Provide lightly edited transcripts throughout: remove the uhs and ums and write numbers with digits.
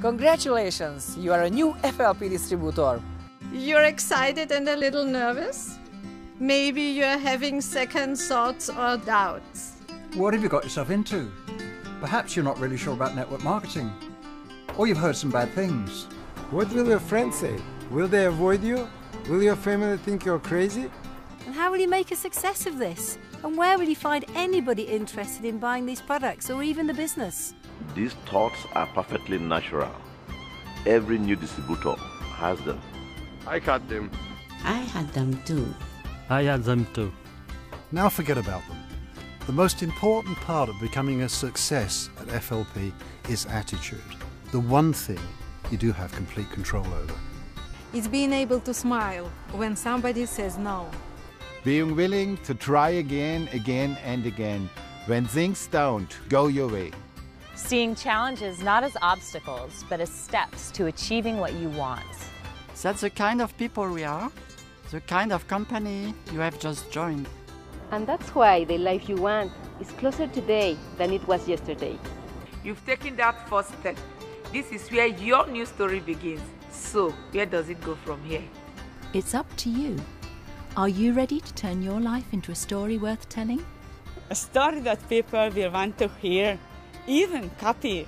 Congratulations, you are a new FLP distributor. You're excited and a little nervous? Maybe you're having second thoughts or doubts. What have you got yourself into? Perhaps you're not really sure about network marketing. Or you've heard some bad things. What will your friends say? Will they avoid you? Will your family think you're crazy? And how will you make a success of this? And where will you find anybody interested in buying these products or even the business? These thoughts are perfectly natural. Every new distributor has them. I had them. I had them too. I had them too. Now forget about them. The most important part of becoming a success at FLP is attitude. The one thing you do have complete control over. It's being able to smile when somebody says no. Being willing to try again and again when things don't go your way. Seeing challenges not as obstacles, but as steps to achieving what you want. That's the kind of people we are, the kind of company you have just joined. And that's why the life you want is closer today than it was yesterday. You've taken that first step. This is where your new story begins. So, where does it go from here? It's up to you. Are you ready to turn your life into a story worth telling? A story that people will want to hear, even copy.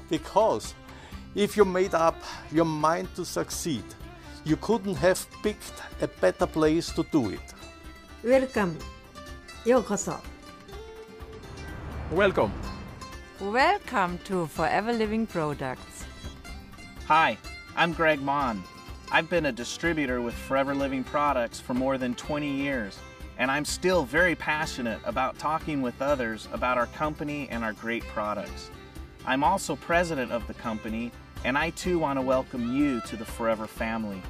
Because if you made up your mind to succeed, you couldn't have picked a better place to do it. Welcome. ようこそ. Welcome. Welcome to Forever Living Products. Hi, I'm Greg Mon. I've been a distributor with Forever Living Products for more than 20 years, and I'm still very passionate about talking with others about our company and our great products. I'm also president of the company, and I too want to welcome you to the Forever family.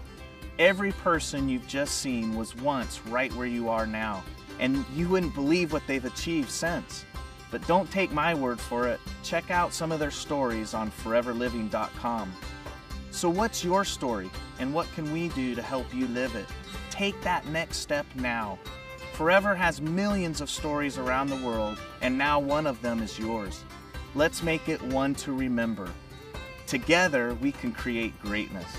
Every person you've just seen was once right where you are now, and you wouldn't believe what they've achieved since. But don't take my word for it. Check out some of their stories on foreverliving.com. So what's your story, and what can we do to help you live it? Take that next step now. Forever has millions of stories around the world, and now one of them is yours. Let's make it one to remember. Together, we can create greatness.